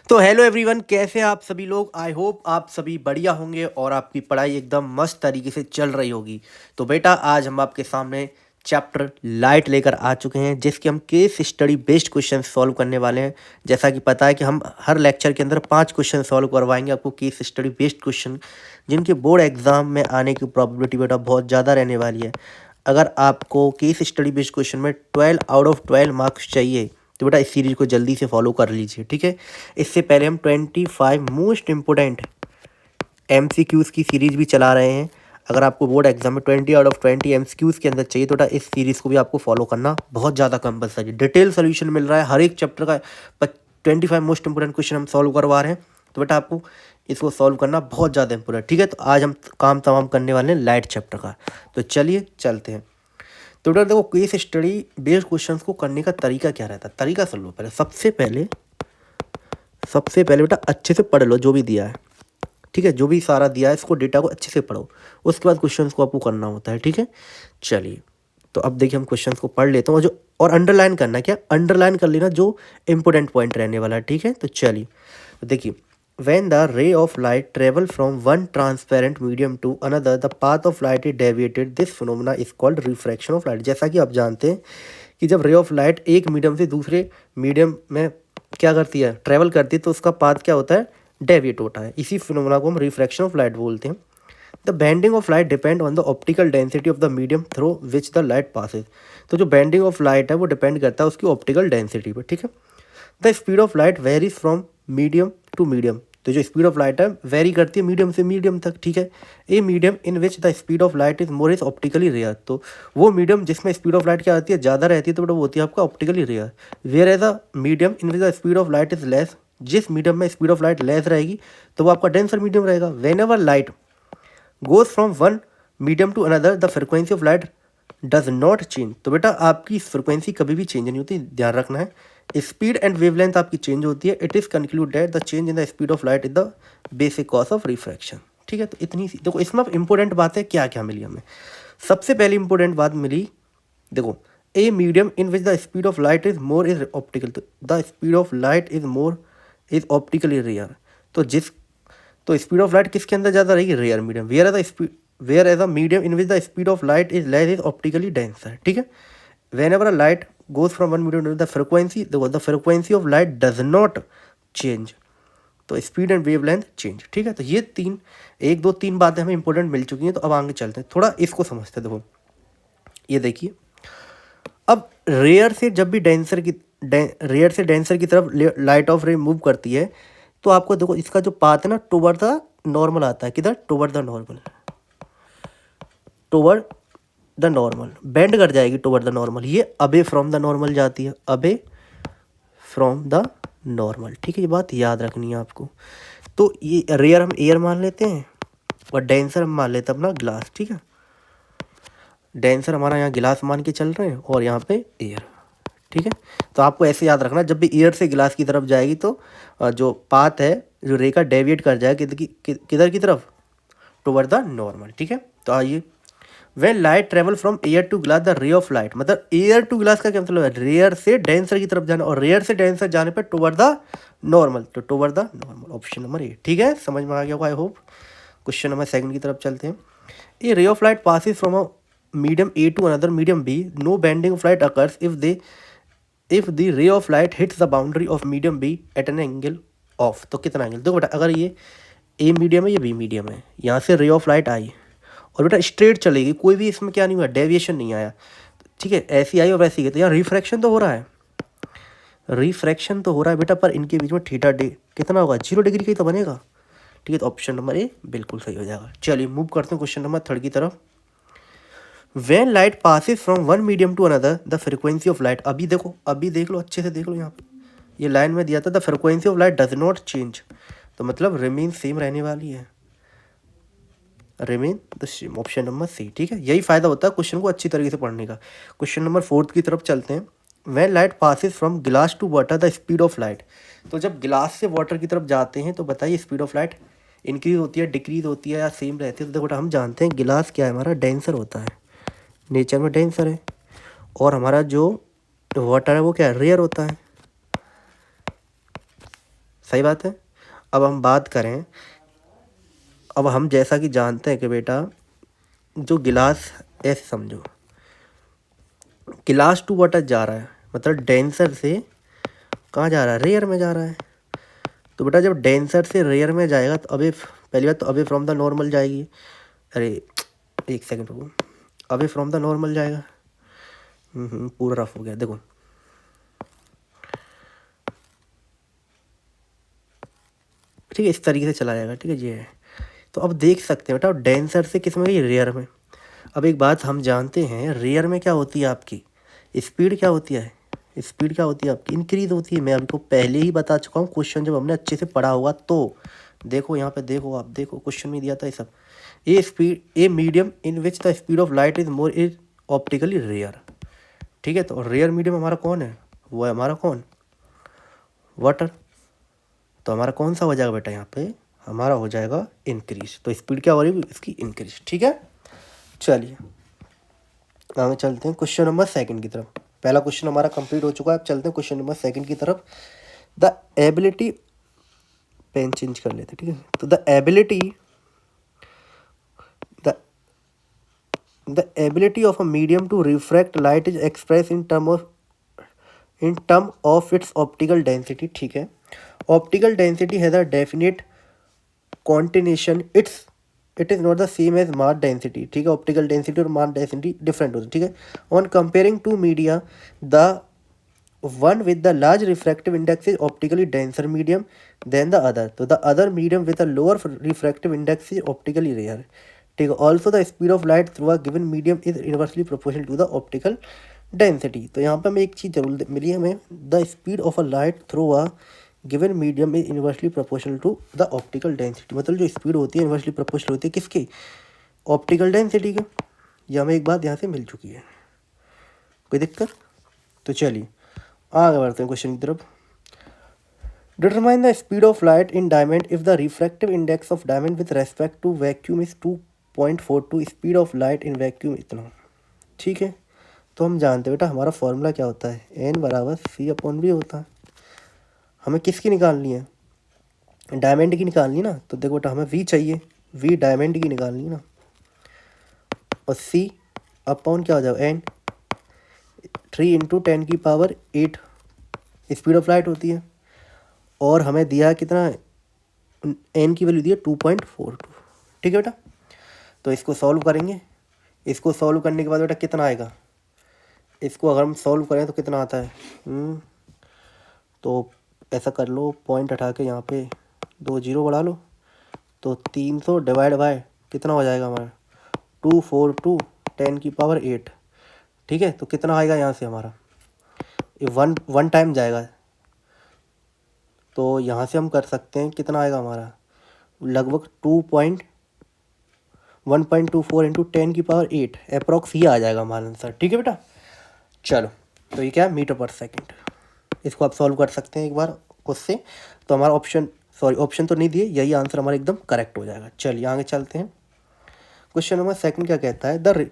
तो hello everyone, कैसे हैं आप सभी लोग। आई होप आप सभी बढ़िया होंगे और आपकी पढ़ाई एकदम मस्त तरीके से चल रही होगी। तो बेटा, आज हम आपके सामने चैप्टर लाइट लेकर आ चुके हैं, जिसके हम case study based question solve करने वाले हैं। जैसा कि पता है कि हम हर लेक्चर के अंदर 5 क्वेश्चन सॉल्व करवाएंगे आपको, केस स्टडी बेस्ड क्वेश्चन, जिनके बोर्ड एग्जाम में आने की प्रॉबिलिटी बेटा बहुत ज़्यादा रहने वाली है। अगर आपको केस स्टडी बेस्ड क्वेश्चन में 12 आउट ऑफ 12 मार्क्स चाहिए तो बेटा इस सीरीज को जल्दी से फॉलो कर लीजिए, ठीक है। इससे पहले हम 25 मोस्ट इम्पोर्टेंट MCQs की सीरीज भी चला रहे हैं। अगर आपको बोर्ड एग्जाम में 20 आउट ऑफ 20 MCQs के अंदर चाहिए तो बेटा इस सीरीज़ को भी आपको फॉलो करना बहुत ज़्यादा कंपलसरी। डिटेल सोल्यूशन मिल रहा है हर एक चैप्टर का। 25 मोस्ट इंपोर्टेंट क्वेश्चन हम सॉल्व करवा रहे हैं, तो बेटा आपको इसको सॉल्व करना बहुत ज़्यादा इंपॉर्टेंट, ठीक है। तो आज हम काम तमाम करने वाले हैं लाइट चैप्टर का। तो चलिए चलते हैं। तो बेटा देखो, केस स्टडी बेस्ड क्वेश्चंस को करने का तरीका क्या रहता है। तरीका सुन लो पहले। सबसे पहले बेटा अच्छे से पढ़ लो जो भी दिया है, ठीक है। जो भी सारा दिया है इसको डेटा को अच्छे से पढ़ो, उसके बाद क्वेश्चंस को आपको करना होता है, ठीक है। चलिए, तो अब देखिए हम क्वेश्चंस को पढ़ लेते हैं और अंडरलाइन करना, क्या अंडरलाइन कर लेना जो इंपॉर्टेंट पॉइंट रहने वाला है, ठीक है। तो चलिए, तो देखिए, when the ray of light travel from one transparent medium to another, the path of light is deviated. This phenomena is called refraction of light. जैसा कि आप जानते हैं कि जब रे ऑफ लाइट एक मीडियम से दूसरे मीडियम में क्या करती है, ट्रेवल करती है, तो उसका पाथ क्या होता है, डेविएट होता है। इसी फिनोमेना को हम रिफ्रैक्शन ऑफ लाइट बोलते हैं। The bending of light depend on the optical density of the medium through which the light passes. तो जो बेंडिंग ऑफ लाइट है वो डिपेंड करता है उसकी ऑप्टिकल डेंसिटी पर, ठीक है। The speed of light varies from medium to medium. तो जो स्पीड ऑफ लाइट है वेरी करती है मीडियम से मीडियम तक, ठीक है। A medium in which the speed of light is more is optically rare. तो वो मीडियम जिसमें स्पीड ऑफ लाइट क्या आती है, ज़्यादा रहती है, तो वो होती है आपका optically rare. Whereas a medium in which the speed of light is less. जिस मीडियम में स्पीड ऑफ लाइट लेस रहेगी तो वो आपका डेंसर मीडियम रहेगा। Whenever light goes from one medium to another the frequency of light does not change. तो बेटा आपकी फ्रिक्वेंसी कभी भी चेंज नहीं होती, ध्यान रखना है। स्पीड एंड वेवलेंथ आपकी चेंज होती है। It is conclude that the change in the speed of light is the basic cause of refraction, ठीक है। तो इतनी सी देखो, इसमें इंपॉर्टेंट बात है क्या क्या मिली हमें। सबसे पहली इंपॉर्टेंट बात मिली, देखो, a medium in which the speed of light is more is optical. तो the speed of light is more is optically rare. तो स्पीड ऑफ लाइट किसके अंदर ज़्यादा रहेगी, rare medium. Whereas a medium in which the speed of light is less is optically denser, ठीक है। Whenever light goes from one medium to the frequency, the frequency of light does not change. तो speed and wavelength change, ठीक है। तो ये एक दो तीन बातें हमें इंपॉर्टेंट मिल चुकी हैं। तो अब आगे चलते हैं, थोड़ा इसको समझते हैं। देखो, ये देखिए, अब रेयर से डेंसर की तरफ लाइट ऑफ रे मूव करती है, तो आपको देखो इसका जो पाथ है ना, टुवर्ड द नॉर्मल आता है। किधर, toward the normal, toward the normal, bend कर जाएगी टुवर्ड द नॉर्मल। ये अबे फ्रॉम द नॉर्मल जाती है, अबे फ्रॉम द नॉर्मल, ठीक है। ये बात याद रखनी है आपको। तो ये रेयर हम एयर मान लेते हैं और डेंसर हम मान लेते हैं अपना ग्लास, ठीक है। डेंसर हमारा यहाँ गिलास मान के चल रहे हैं और यहाँ पे एयर, ठीक है। तो आपको ऐसे याद रखना, जब भी एयर से गिलास की तरफ जाएगी तो जो पाथ है, जो रे का डेविएट कर जाएगा किधर की तरफ, टुवर्ड द नॉर्मल, ठीक है। तो आइए, when light travel from air to glass the ray of light, मतलब एयर टू ग्लास का क्या मतलब है, रेयर से डेंसर की तरफ जाना, और रेयर से डेंसर जाने पर टुवर्ड द नॉर्मल, तो toward the normal, option number A, ठीक है। समझ में आ गया होगा आई होप। क्वेश्चन नंबर 2 की तरफ चलते हैं। A ray of light passes from a medium A to another medium B, no bending of light occurs if the ray of light hits the boundary of medium B at an angle of. तो कितना angle, देखो बेटा, अगर ये a medium है, ये B medium है, यहाँ से रे ऑफ लाइट आई और बेटा स्ट्रेट चलेगी, कोई भी इसमें क्या नहीं हुआ, डेविएशन नहीं आया, ठीक है। ऐसी आई और वैसी गई, तो यहाँ रिफ्रैक्शन तो हो रहा है, रिफ्रैक्शन तो हो रहा है बेटा, पर इनके बीच में थीटा डे कितना होगा, 0 डिग्री का ही तो बनेगा, ठीक है। तो ऑप्शन नंबर ए बिल्कुल सही हो जाएगा। चलिए मूव करते हैं क्वेश्चन नंबर 3 की तरफ। When light passes from one medium to another the frequency of light, अभी देखो, अभी देख लो, अच्छे से देख लो, यहाँ पे ये लाइन में दिया था, the frequency of light does not change, तो मतलब रिमेन सेम रहने वाली है, remain the same, option number C, ठीक है। यही फायदा होता है क्वेश्चन को अच्छी तरीके से पढ़ने का। क्वेश्चन नंबर 4 की तरफ चलते हैं। When light passes from glass to water the speed of light, तो जब गिलास से वाटर की तरफ जाते हैं तो बताइए स्पीड ऑफ लाइट इंक्रीज होती है, डिक्रीज होती है या सेम रहती है। तो देखो हम जानते हैं गिलास क्या है, हमारा डेंसर होता है, नेचर में डेंसर है, और हमारा जो वाटर है वो क्या है, रेयर होता है, सही बात है। अब हम बात करें, अब हम जैसा कि जानते हैं कि बेटा जो गिलास, ऐसे समझो गिलास टू वाटर जा रहा है, मतलब डेंसर से कहाँ जा रहा है, रेयर में जा रहा है। तो बेटा जब डेंसर से रेयर में जाएगा तो अवे, पहली बात तो अवे फ्रॉम द नॉर्मल जाएगी। अरे एक सेकंड रुको, अवे फ्रॉम द नॉर्मल जाएगा। पूरा रफ हो गया देखो। ठीक है, इस तरीके से चला जाएगा। ठीक है, ये है। तो अब देख सकते हैं बेटा डेंसर से किस में गई, रेयर में। अब एक बात हम जानते हैं, रेयर में क्या होती है आपकी स्पीड, क्या होती है स्पीड, क्या होती है आपकी इंक्रीज होती है। मैं आपको पहले ही बता चुका हूँ, क्वेश्चन जब हमने अच्छे से पढ़ा होगा तो। देखो यहाँ पे, देखो आप, देखो क्वेश्चन में दिया था ये सब। A speed, a medium in which the speed of light is more is optically rare. ठीक है, तो रेयर मीडियम हमारा कौन है, वो है हमारा कौन, वाटर। तो हमारा कौन सा हो जाएगा बेटा, यहाँ पे हमारा हो जाएगा इंक्रीज। तो स्पीड क्या हो रही है इसकी, इंक्रीज। ठीक है, चलिए आगे चलते हैं क्वेश्चन नंबर सेकंड की तरफ। पहला क्वेश्चन हमारा कंप्लीट हो चुका है, अब चलते हैं क्वेश्चन नंबर सेकंड की तरफ। द एबिलिटी, पेन चेंज कर लेते, ठीक है। तो the ability, the ability of a medium to refract light is express in term of its optical density. ठीक है, optical density has a definite quantification, it is not the same as mass density. ठीक है, optical density और mass density different होती है। ठीक है, on comparing to media, the one with the large refractive index is optically denser medium than the other. तो the other medium with a lower refractive index is optically rare. ठीक है, also the speed of light through a given medium is inversely proportional to the optical density. तो यहाँ पे हमें एक चीज़ जरूर मिली है हमें, the speed of a light through a given medium is inversely proportional to the optical density. मतलब जो स्पीड होती है इन्वर्सली प्रोपोर्शनल होती है किसकी, ऑप्टिकल डेंसिटी की। ये हमें एक बात यहाँ से मिल चुकी है, कोई दिक्कत। तो चलिए आगे बढ़ते हैं क्वेश्चन की तरफ। Determine the speed of light in diamond if the refractive index of diamond with respect to vacuum is 2.42, speed of light in vacuum इतना। ठीक है, तो हम जानते हैं बेटा हमारा फॉर्मूला क्या होता है, एन बराबर सी अपॉन वी होता है। हमें किसकी निकालनी है, डायमंड की निकालनी है ना। तो देखो बेटा हमें वी चाहिए, वी डायमंड की निकालनी है ना, और सी अपॉन क्या हो जाएगा, एन, 3 × 10⁸ स्पीड ऑफ लाइट होती है। और हमें दिया कितना, एन की वैल्यू दी है 2.42। ठीक है बेटा, तो इसको सॉल्व करेंगे। इसको सॉल्व करने के बाद बेटा कितना आएगा, इसको अगर हम सॉल्व करें तो कितना आता है, तो ऐसा कर लो, पॉइंट हटा के यहाँ पे 2 0 बढ़ा लो, तो 300 डिवाइड बाय कितना हो जाएगा हमारा, 242 10⁸। ठीक है, तो कितना आएगा यहाँ से हमारा, ये वन टाइम जाएगा। तो यहाँ से हम कर सकते हैं कितना आएगा हमारा, लगभग 1.24 × 10⁸ अप्रॉक्स ये आ जाएगा हमारा आंसर। ठीक है बेटा, चलो तो ये क्या है, मीटर पर सेकंड। इसको आप सॉल्व कर सकते हैं एक बार खुद से। तो हमारा ऑप्शन तो नहीं दिए, यही आंसर हमारा एकदम करेक्ट हो जाएगा। चलिए आगे चलते हैं। क्वेश्चन नंबर सेकंड क्या कहता है, the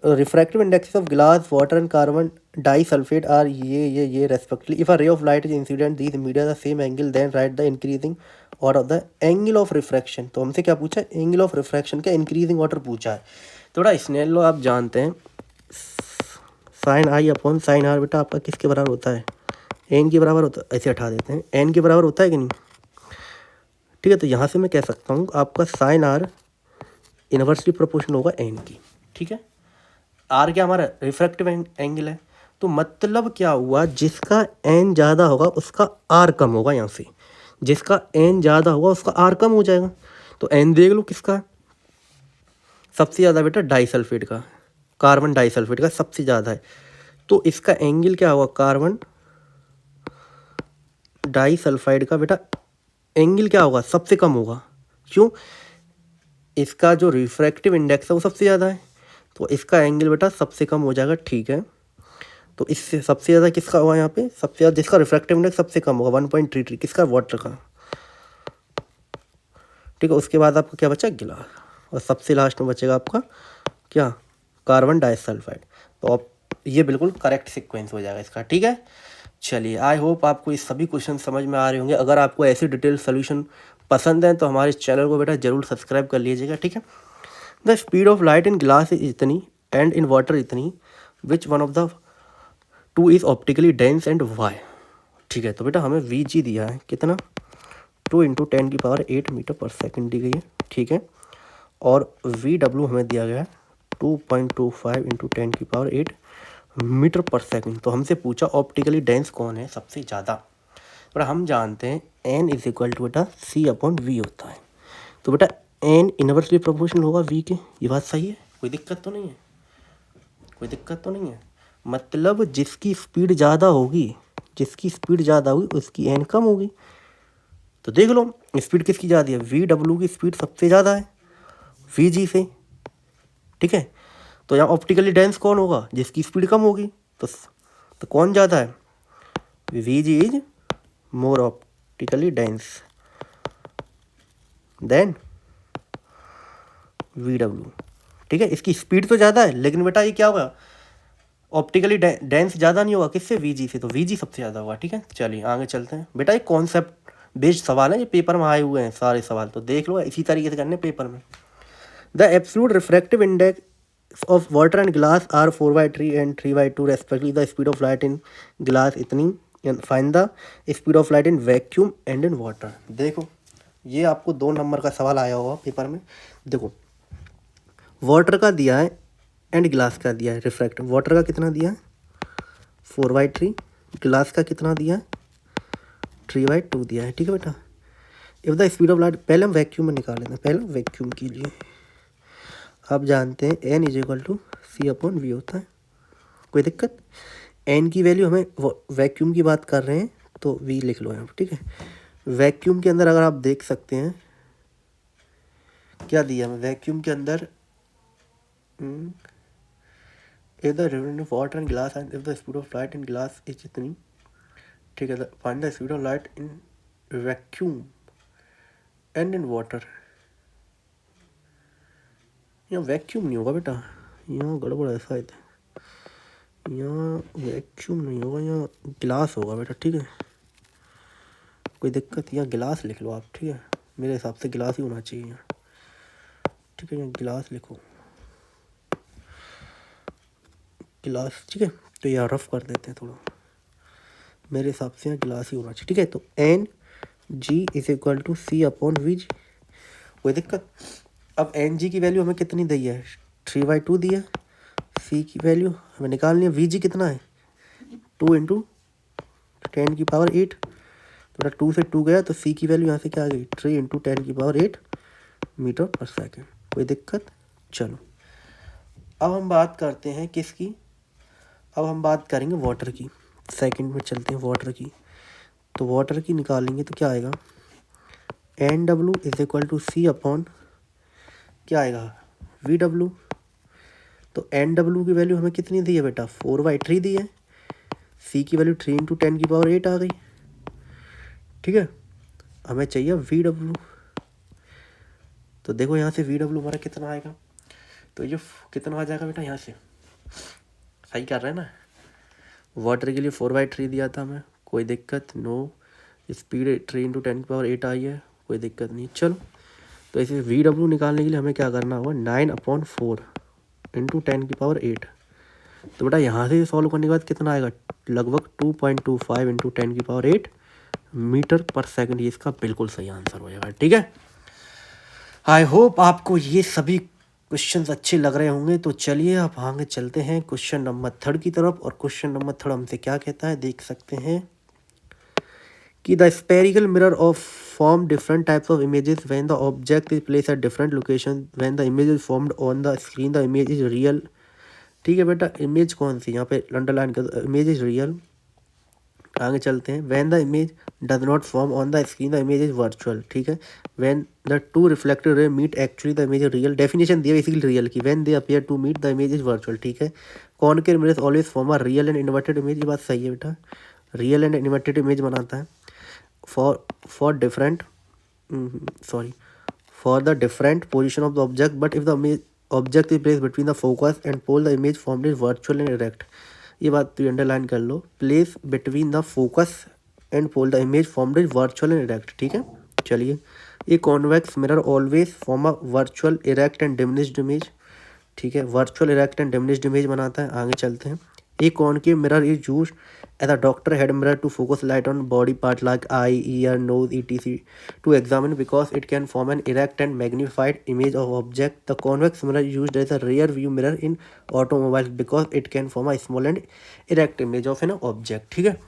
refractive index of glass, water and carbon disulphate are ये respectively if a ray of light is incident these media the same angle then write the increasing order of the angle of refraction. तो हमसे क्या पूछा है, angle of refraction का increasing order पूछा है। थोड़ा स्नेल लो आप जानते हैं, sine i upon sine r बेटा आपका किसके बराबर होता है, एन के बराबर होता है। ऐसे हटा देते हैं, एन के बराबर होता है कि नहीं। ठीक है, तो यहाँ से मैं कह सकता हूँ आपका साइन आर इन्वर्सली प्रोपोर्शनल होगा एन की। ठीक है, आर क्या हमारा रिफ्रैक्टिव एंगल है, तो मतलब क्या हुआ, जिसका एन ज़्यादा होगा उसका आर कम होगा। यहाँ से जिसका एन ज़्यादा होगा उसका आर कम हो जाएगा। तो एन देख लो किसका सबसे ज़्यादा बेटा, डाइसल्फेट का, कार्बन डाइसल्फेट का सबसे ज़्यादा है। तो इसका एंगल क्या होगा, कार्बन डाइसल्फाइड का बेटा एंगल क्या होगा, सबसे कम होगा। क्यों, इसका जो रिफ्रैक्टिव इंडेक्स है वो सबसे ज़्यादा है, तो इसका एंगल बेटा सबसे कम हो जाएगा। ठीक है, तो इससे सबसे ज़्यादा किसका होगा, यहाँ पे सबसे ज़्यादा जिसका रिफ्रैक्टिव इंडेक्स सबसे कम होगा 1.33 किसका, वाटर का। ठीक है, उसके बाद आपका क्या बचा, गिलास, और सबसे लास्ट में बचेगा आपका क्या, कार्बन डाइसल्फाइड। तो अब ये बिल्कुल करेक्ट सीक्वेंस हो जाएगा इसका। ठीक है, चलिए, आई होप आपको ये सभी क्वेश्चन समझ में आ रहे होंगे। अगर आपको ऐसे डिटेल सोल्यूशन पसंद है तो हमारे चैनल को बेटा जरूर सब्सक्राइब कर लीजिएगा, ठीक है। The speed of light in glass is इतनी एंड इन वाटर इतनी, which one of the two is optically dense and why. ठीक है, तो बेटा हमें वी जी दिया है कितना, 2 × 10⁸ मीटर पर सेकेंड दी गई है, ठीक है। और वी डब्ल्यू हमें दिया गया है 2.25 × 10⁸ मीटर पर सेकेंड। तो हमसे पूछा ऑप्टिकली डेंस कौन है सबसे ज़्यादा, पर हम जानते हैं एन इज इक्वल टू बेटा C/V होता है। तो बेटा एन इनवर्सली प्रोपोर्शनल होगा वी के, ये बात सही है, कोई दिक्कत तो नहीं है, कोई दिक्कत तो नहीं है। मतलब जिसकी स्पीड ज़्यादा होगी, जिसकी स्पीड ज़्यादा होगी उसकी एन कम होगी। तो देख लो स्पीड किसकी ज़्यादा है, वी डब्ल्यू की स्पीड सबसे ज़्यादा है वी जी से, ठीक है। तो यहाँ ऑप्टिकली डेंस कौन होगा, जिसकी स्पीड कम होगी। तो कौन ज़्यादा है, we ji is more optically dense then V W, ठीक है। इसकी स्पीड तो ज़्यादा है, लेकिन बेटा ये क्या होगा, ऑप्टिकली डेंस ज़्यादा नहीं होगा किससे, वी जी से, तो वी जी सबसे ज़्यादा होगा, ठीक है। चलिए आगे चलते हैं। बेटा ये कॉन्सेप्ट बेस्ड सवाल है, ये पेपर में आए हुए हैं सारे सवाल, तो देख लो इसी तरीके से करने पेपर में। The absolute refractive index of water and glass are 4/3 and 3/2 respectively. The speed of light in glass इतनी, find the speed of light in vacuum and in water. देखो ये आपको 2 नंबर का सवाल आया होगा पेपर में। देखो वाटर का दिया है एंड ग्लास का दिया है रिफ्रैक्टिव। वाटर का कितना दिया है 4/3, ग्लास का कितना दिया है 3/2 दिया है, ठीक है बेटा। If the speed of light, पहले हम वैक्यूम में निकाल लेते हैं, पहले वैक्यूम के लिए आप जानते हैं N is equal to C/V होता है, कोई दिक्कत। एन की वैल्यू हमें वैक्यूम की बात कर रहे हैं तो वी लिख लो यहाँ पर, ठीक है। वैक्यूम के अंदर अगर आप देख सकते हैं क्या दिया हमें वैक्यूम के अंदर, if the difference of water and glass and if the speed of light in glass is इतनी, ठीक है। find the speed of light in vacuum and in water। यहाँ वैक्यूम नहीं होगा बेटा, यहाँ गड़बड़ ऐसा है, यहाँ वैक्यूम नहीं होगा, यहाँ गिलास होगा बेटा, ठीक है। कोई दिक्कत, यहाँ गिलास लिख लो आप, ठीक है। मेरे हिसाब से गिलास ही होना चाहिए यहाँ, ठीक है। यहाँ गिलास लिखो, गिलास, ठीक है। तो यहाँ रफ कर देते हैं थोड़ा, मेरे हिसाब से यहाँ गिलास ही होना चाहिए, ठीक है। तो N G is equal to C/V G, कोई दिक्कत। अब एन जी की वैल्यू हमें कितनी दी है 3/2 दी है, सी की वैल्यू हमें निकालनी है, वी जी कितना है 2 × 10⁸। तो 2 से 2 गया तो सी की वैल्यू यहाँ से क्या आ गई 3 × 10⁸ मीटर पर सेकेंड, कोई दिक्कत। चलो अब हम बात करते हैं किसकी, अब हम बात करेंगे वाटर की। सेकंड में चलते हैं वाटर की। तो वाटर की निकालेंगे तो क्या आएगा NW is equal to C/ क्या आएगा VW। तो NW की वैल्यू हमें कितनी दी है बेटा 4/3 दी है, C की वैल्यू 3 × 10⁸ आ गई, ठीक है। हमें चाहिए VW। तो देखो यहाँ से VW हमारा कितना आएगा, तो ये कितना आ जाएगा बेटा, यहाँ से सही कर रहे हैं ना। वाटर के लिए 4/3 दिया था हमें, कोई दिक्कत नो। स्पीड 3 × 10⁸ आई है, कोई दिक्कत नहीं। चलो तो इसे VW निकालने के लिए हमें क्या करना होगा 9/4 × 10⁸। तो बेटा यहाँ से सॉल्व करने के बाद कितना आएगा लगभग 2.25 × 10⁸ मीटर पर सेकंड। ये इसका बिल्कुल सही आंसर हो जाएगा, ठीक है। आई होप आपको ये सभी क्वेश्चंस अच्छे लग रहे होंगे। तो चलिए अब आगे चलते हैं क्वेश्चन नंबर 3 की तरफ। और क्वेश्चन नंबर 3 हमसे क्या कहता है, देख सकते हैं कि the spherical mirror of form different types of images when the object is place at different location when the image is formed on the screen the image is real. ठीक है बेटा, इमेज कौन सी यहाँ पे अंडरलाइन कर, image is real. आगे चलते हैं, when the image does not form on the screen the image is virtual. ठीक है, when the two reflected ray meet actually the image is real. Definition दिया बेसिकली रियल की, when they appear to meet the image is virtual. ठीक है, concave mirrors always form a real and inverted image. ये बात सही है बेटा, real and inverted image बनाता है for the different position of the object, but if the object is place between the focus and pole the image formed is virtual and erect. ये बात तो अंडरलाइन कर लो। Place between the focus and pole the image formed is virtual and erect, ठीक है। चलिए, a convex mirror always form a virtual erect and diminished image, ठीक है, virtual erect and diminished image बनाता है। आगे चलते हैं। A concave mirror is used as a doctor head mirror to focus light on body part like eye, ear, nose, etc to examine because it can form an erect and magnified image of object. The convex mirror used as a rear view mirror in automobiles because it can form a small and erect image of an object, ठीक है।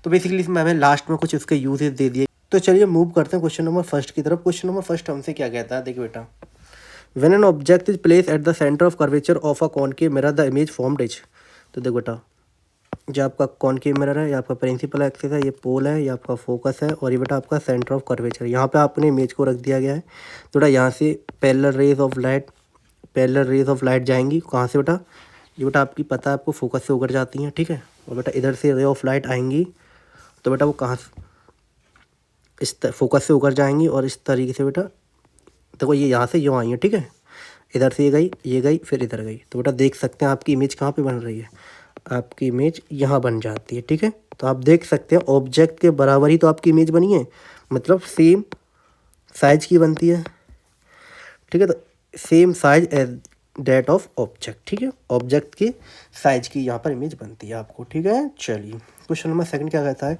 तो basically इसमें हमें last में कुछ उसके uses दे दिए। तो चलिए मूव करते हैं क्वेश्चन नंबर फर्स्ट की तरफ। क्वेश्चन नंबर फर्स्ट हमसे क्या कहता है, देखिए बेटा, when an object is place at the centre of curvature of a concave mirror the image formed is. तो देखो बेटा, जो आपका कॉनकेव मिरर है, ये आपका प्रिंसिपल एक्सिस है, ये पोल है, ये आपका फोकस है, और ये बेटा आपका सेंटर ऑफ कर्वेचर। यहाँ पे आपने इमेज को रख दिया गया है। तो बेटा यहाँ से पैरेलल रेज ऑफ लाइट जाएंगी कहाँ से बेटा, ये बेटा आपकी पता है आपको फोकस से होकर जाती हैं, ठीक है। और बेटा इधर से रे ऑफ लाइट आएंगी, तो बेटा वो कहाँ से, इस फोकस से होकर जाएंगी, और इस तरीके से बेटा देखो ये यहाँ से यूँ आई है, ठीक है। इधर से ये गई फिर इधर गई। तो बेटा देख सकते हैं आपकी इमेज कहाँ पे बन रही है, आपकी इमेज यहाँ बन जाती है, ठीक है। तो आप देख सकते हैं ऑब्जेक्ट के बराबर ही तो आपकी इमेज बनी है, मतलब सेम साइज की बनती है, ठीक है। तो same size as that of object, ठीक है, ऑब्जेक्ट की साइज की यहाँ पर इमेज बनती है आपको, ठीक है। चलिए क्वेश्चन नंबर सेकंड क्या कहता है,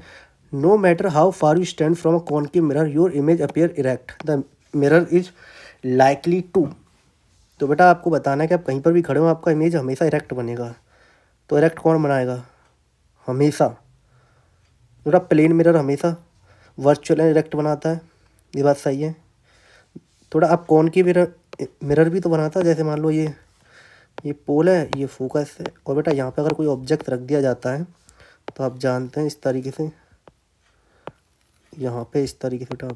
no matter how far you stand from a concave mirror your image appear erect, the mirror is likely to. तो बेटा आपको बताना है कि आप कहीं पर भी खड़े हो आपका इमेज हमेशा इरेक्ट बनेगा। तो इरेक्ट कौन बनाएगा, हमेशा बेटा प्लेन मिरर हमेशा वर्चुअल एंड इरेक्ट बनाता है, ये बात सही है। थोड़ा आप कौन की मिरर भी तो बनाता है, जैसे मान लो ये पोल है, ये फोकस है, और बेटा यहाँ पे अगर कोई ऑब्जेक्ट रख दिया जाता है तो आप जानते हैं इस तरीके से, यहाँ पे इस तरीके से बेटा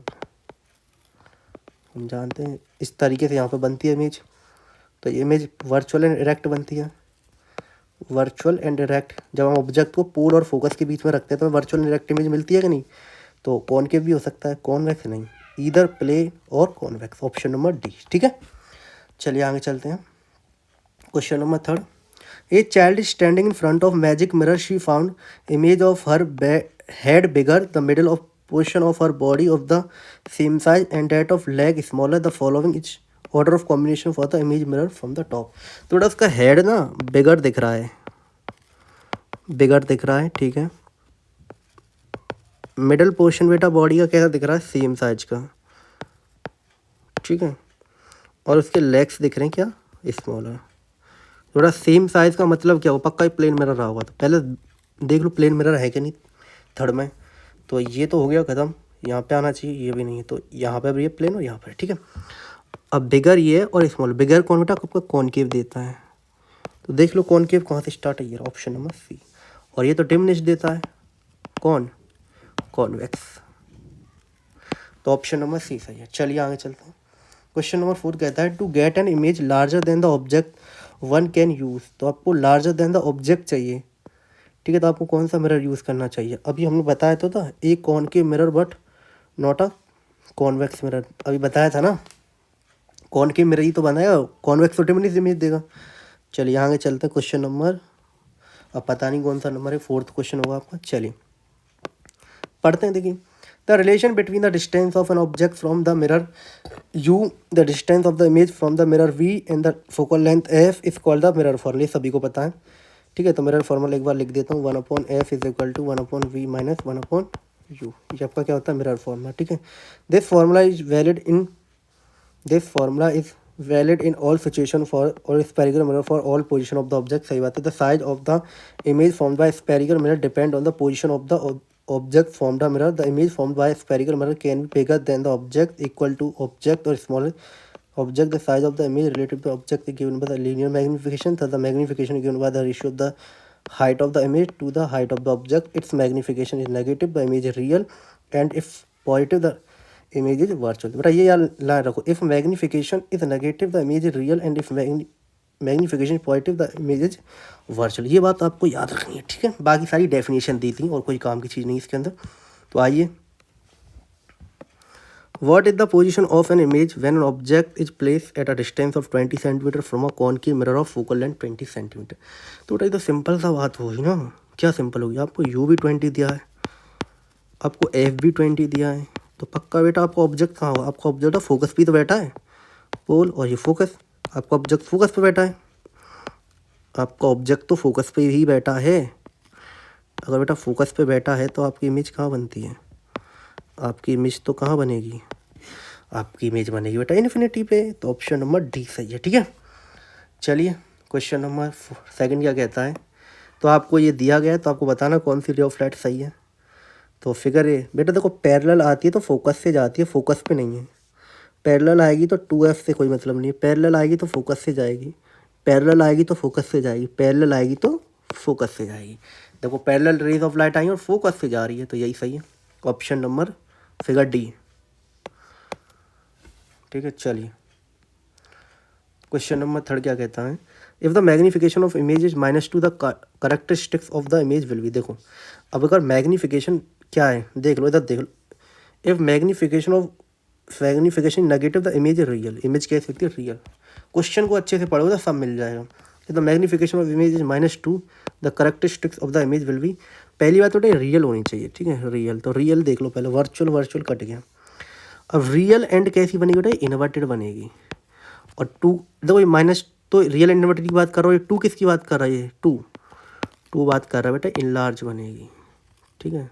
हम जानते हैं इस तरीके से यहाँ पे बनती है इमेज। तो ये इमेज वर्चुअल एंड इरेक्ट बनती है, वर्चुअल एंड इरेक्ट। जब हम ऑब्जेक्ट को पोल और फोकस के बीच में रखते हैं तो वर्चुअल एंड इरेक्ट इमेज मिलती है कि नहीं। तो कॉनकेव भी हो सकता है, कॉन्वेक्स नहीं, ईदर प्लेन और कॉन्वेक्स, ऑप्शन नंबर डी, ठीक है। चलिए आगे चलते हैं। Question number third, a child standing in front of magic mirror, she found image of her head bigger, the middle of portion of her body of the same size and that of leg smaller, the following is order of combination for the image mirror from the top. तो बेटा उसका head ना बिगर दिख रहा है, ठीक है। Middle portion बेटा बॉडी का कैसा दिख रहा है, सेम साइज का, ठीक है। और उसके लेग्स दिख रहे हैं क्या, स्मॉलर। थोड़ा सेम साइज का मतलब क्या हो, पक्का ही प्लेन मिरर रहा होगा। तो पहले देख लो प्लेन मिरर है कि नहीं थर्ड में। तो ये तो हो गया ख़त्म, यहाँ पे आना चाहिए, ये भी नहीं है, तो यहाँ पे भी ये प्लेन और यहाँ पर, ठीक है। अब बिगर ये है और स्मॉल, बिगर कौन बेटा आपका कॉनकेव देता है। तो देख लो कॉनकेव कहाँ से स्टार्ट है, ये ऑप्शन नंबर सी। और ये तो डिमिनिश देता है, कौन, कॉन्वेक्स। तो ऑप्शन नंबर सी सही है। चलिए आगे चलते हैं। क्वेश्चन नंबर 4 कहता है, to get an image larger than the object one can use. तो आपको लार्जर देन द ऑब्जेक्ट चाहिए, ठीक है। तो आपको कौन सा मिरर यूज़ करना चाहिए, अभी हमने बताया तो था, एक concave mirror but not a convex mirror, अभी बताया था ना। कॉनकेव मिरर ही तो बनाएगा, कॉन्वेक्स तो डिमिनिश इमेज देगा। चलिए आगे चलते हैं। क्वेश्चन नंबर, अब पता नहीं कौन सा नंबर है, 4th क्वेश्चन होगा आपका। चलिए पढ़ते हैं। देखिए, the relation between the distance of an object from the mirror U, the distance of the image from the mirror V and the focal length F is called the mirror formula, सभी को पता है, ठीक है। तो mirror formula एक बार लिख देता हूँ, 1/f is equal to 1/v minus 1/u। ये आपका क्या होता है, मिरर फॉर्मूला, ठीक है। This formula is valid in all situation for और spherical mirror for all position of the object, सही बात है। The size of the image formed by spherical mirror depend on the position of the object formed a mirror. The image formed by a spherical mirror can be bigger than the object, equal to object, or smaller object. The size of the image relative to object is given by the linear magnification. Thus the magnification is given by the ratio of the height of the image to the height of the object. Its magnification is negative, the image is real, and if positive, the image is virtual. बेटा ये यार line रखो, if magnification is negative, the image is real, and if magnification positive the image is virtual. ये बात आपको याद रखनी है, ठीक है। बाकी सारी डेफिनेशन दी थी और कोई काम की चीज़ नहीं इसके अंदर। तो आइए What is the position of an image when an object is placed at a distance of 20 centimetre from a concave mirror of focal length 20 centimetre? तो बेटा ये तो सिंपल सा बात होगी ना। क्या सिंपल होगी? आपको यू भी 20 दिया है, आपको एफ भी 20 दिया है, तो पक्का बेटा आपका ऑब्जेक्ट कहाँ होगा? आपका ऑब्जेक्ट फोकस पे तो बैठा है, पोल और ये फोकस। आपका ऑब्जेक्ट फोकस पे बैठा है, आपका ऑब्जेक्ट तो फोकस पे ही बैठा है। अगर बेटा फोकस पे बैठा है तो आपकी इमेज कहाँ बनती है? आपकी इमेज तो कहाँ बनेगी? आपकी इमेज बनेगी बेटा इन्फिनिटी पे। तो ऑप्शन नंबर डी सही है, ठीक है। चलिए क्वेश्चन नंबर सेकंड क्या कहता है? तो आपको ये दिया गया है, तो आपको बताना कौन सी रे ऑफ लाइट सही है। तो फिगर ए बेटा देखो, पैरेलल आती है तो फोकस से जाती है, फोकस पे नहीं है। पैरेलल आएगी तो 2f से कोई मतलब नहीं है, पैरेलल आएगी तो फोकस से जाएगी, पैरेलल आएगी तो फोकस से जाएगी, पैरेलल आएगी तो फोकस से जाएगी। देखो पैरेलल रेज ऑफ लाइट आई और फोकस से जा रही है, तो यही सही है, ऑप्शन नंबर फिगर डी, ठीक है। चलिए क्वेश्चन नंबर थर्ड क्या कहता है? If the magnification of image is -2 the characteristics of the image will be. देखो अब अगर मैग्नीफिकेशन क्या है देख लो, इधर देख लो। If magnification negative the image is real, image कैसे दिखती है? रियल। क्वेश्चन को अच्छे से पढ़ोगे तो सब मिल जाएगा। The magnification of image is -2 the characteristics of the image will be. पहली बात तो रियल होनी चाहिए, ठीक है, रियल। तो रियल देख लो पहले, वर्चुअल कट गया। अब रियल एंड कैसी बनेगी बेटा? इन्वर्टेड बनेगी। और टू देखो ये माइनस, तो रियल इन्वर्टेड की बात कर रहा हूँ, ये टू किसकी बात कर रहा है? ये टू बात कर रहा है बेटा इनलार्ज बनेगी, ठीक है,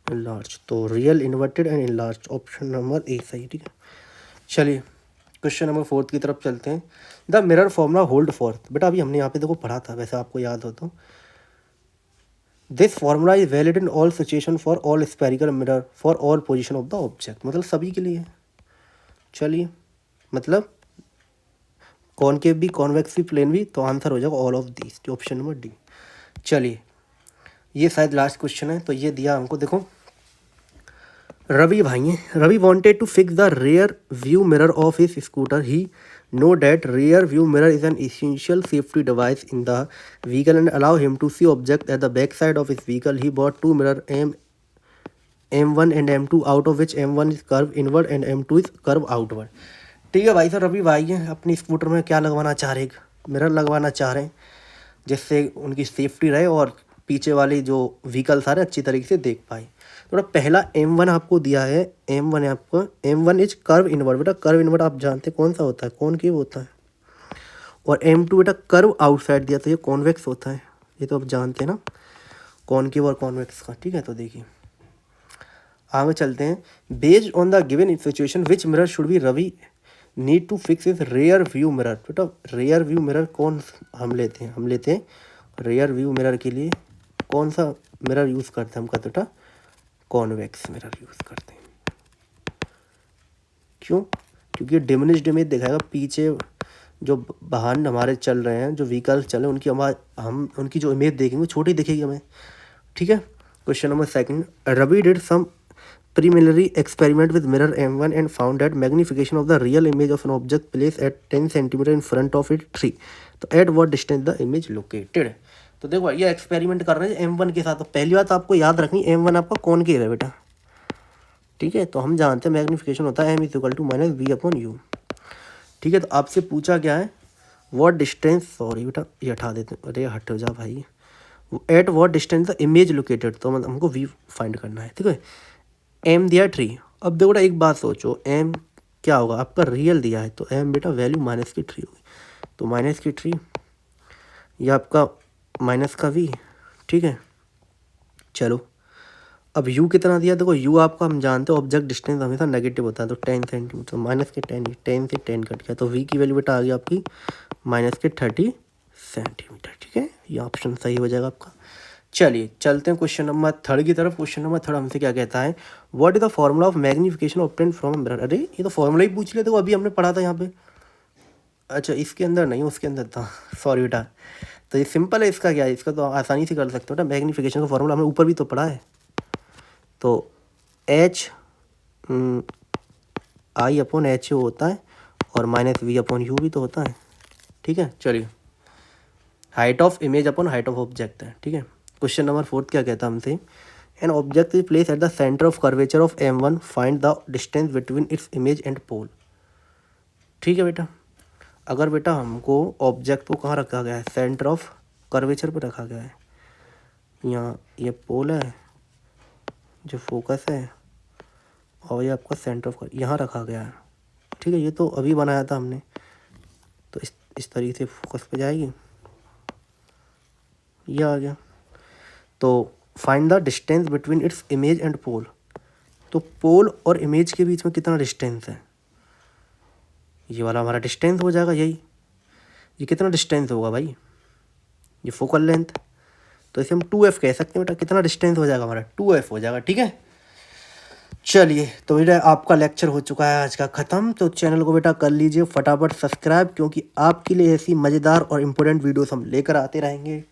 इनलार्ज। तो real inverted and enlarge, option number A सही, ठीक है। चलिए क्वेश्चन नंबर फोर्थ की तरफ चलते हैं। The mirror formula hold for. बेटा अभी हमने यहाँ पे देखो पढ़ा था, वैसे आपको याद हो तो। This formula is valid in all situation for all spherical mirror for all position of the object, मतलब सभी के लिए। चलिए मतलब कॉनकेव भी, कॉन्वेक्स भी, प्लेन भी, तो आंसर हो जाएगा all of these, option number D. चलिए ये शायद लास्ट क्वेश्चन है, तो ये दिया हमको, देखो रवि भाई हैं, Ravi wanted to fix the rear view mirror of his scooter. He know that rear view mirror is an essential safety device in the vehicle and allow him to see object at the back side of his vehicle. He bought two mirror M1 and M2 out of which M1 is curve inward and M2 is curve outward। ठीक है भाई साहब, रवि भाई हैं अपनी scooter में क्या लगवाना चाह रहे हैं? मिरर लगवाना चाह रहे हैं, जिससे उनकी सेफ्टी रहे और पीछे वाली जो व्हीकल सारे अच्छी तरीके से देख पाए। तो पहला M1 आपको दिया है, M1 है आपको, M1 इज कर्व इनवर्ड। बेटा कर्व इनवर्ड आप जानते हैं कौन सा होता है? कॉनकेव होता है। और M2 बेटा कर्व आउटसाइड दिया, तो ये कॉन्वेक्स होता है, ये तो आप जानते हैं ना, कॉनकेव और कॉन्वेक्स का, ठीक है। तो देखिए आगे चलते हैं। Based on the given situation which mirror should be Ravi need to fix is rear view mirror. बेटा रेयर व्यू मिरर कौन हम लेते हैं? हम लेते हैं रेयर व्यू मिरर के लिए कौन सा मिरर यूज़ करते हैं? हम कहते बेटा कॉन्वेक्स मिरर यूज़ करते हैं। क्यों? क्योंकि डिमिनिश्ड इमेज दिखाएगा, पीछे जो वाहन हमारे चल रहे हैं, जो व्हीकल चल रहे हैं, उनकी हम उनकी जो इमेज देखेंगे छोटी दिखेगी हमें, ठीक है। Question number second, Ravi did some preliminary experiment with mirror M1 and found that magnification of the real image of an object placed at 10 cm in front of it 3। तो at what distance the image located। तो देखो ये experiment कर रहे हैं M1 के साथ। तो पहली बात आपको याद रखनी, M1 आपका कॉनकेव है बेटा, ठीक है। तो हम जानते हैं मैग्नीफिकेशन होता है M = V/U, ठीक है। तो आपसे पूछा क्या है? वॉट डिस्टेंस, सॉरी बेटा ये हटा देते हैं, अरे हट जा भाई, at what distance the image located. तो मतलब हमको V फाइंड करना है, ठीक है। M दिया 3। अब देखो बेटा एक बात सोचो, M क्या होगा? आपका रियल दिया है, तो M बेटा वैल्यू -3 होगी, तो -3, यह आपका माइनस का V, ठीक है। चलो अब U कितना दिया? देखो U आपका हम जानते हो ऑब्जेक्ट डिस्टेंस हमेशा नेगेटिव होता है, तो 10 सेंटीमीटर, माइनस के 10 से 10 कट गया, तो V की वैल्यू बेटा आ गई आपकी -30 सेंटीमीटर, ठीक है। ये ऑप्शन सही हो जाएगा आपका। चलिए चलते हैं क्वेश्चन नंबर थर्ड की तरफ। क्वेश्चन नंबर थर्ड हमसे क्या कहता है? What is the formula of magnification obtained from a mirror. अरे ये तो फॉर्मूला ही पूछ लिया, देखो अभी हमने पढ़ा था यहाँ पे। अच्छा इसके अंदर नहीं, उसके अंदर था, सॉरी बेटा। तो ये सिंपल है, इसका क्या है? इसका तो आसानी से कर सकते हो बेटा। मैग्नीफिकेशन का फॉर्मूला हमने ऊपर भी तो पढ़ा है, तो HI/HO होता है और -V/U भी तो होता है, ठीक है। चलिए height of image upon height of object है, ठीक है। क्वेश्चन नंबर फोर्थ क्या कहता है हमसे? An object is place at the centre of curvature of M1, find the distance between its image and pole. ठीक है बेटा, अगर बेटा हमको ऑब्जेक्ट को कहाँ रखा गया है, सेंटर ऑफ कर्वेचर पर रखा गया है, यहाँ ये पोल है जो फोकस है, और ये आपका सेंटर ऑफ यहाँ रखा गया है। ठीक है, ये तो अभी बनाया था हमने, तो इस तरीके से फोकस पे जाएगी, ये आ गया। तो find the distance between its image and pole, तो पोल और इमेज के बीच में कितना डिस्टेंस है, ये वाला हमारा डिस्टेंस हो जाएगा यही। ये कितना डिस्टेंस होगा भाई, ये फोकल लेंथ, तो इसे हम 2f कह सकते हैं बेटा। कितना डिस्टेंस हो जाएगा हमारा, 2f हो जाएगा। ठीक है, चलिए तो बेटा आपका लेक्चर हो चुका है आज का ख़त्म। तो चैनल को बेटा कर लीजिए फटाफट सब्सक्राइब, क्योंकि आपके लिए ऐसी मज़ेदार और इम्पोर्टेंट वीडियोस हम लेकर आते रहेंगे।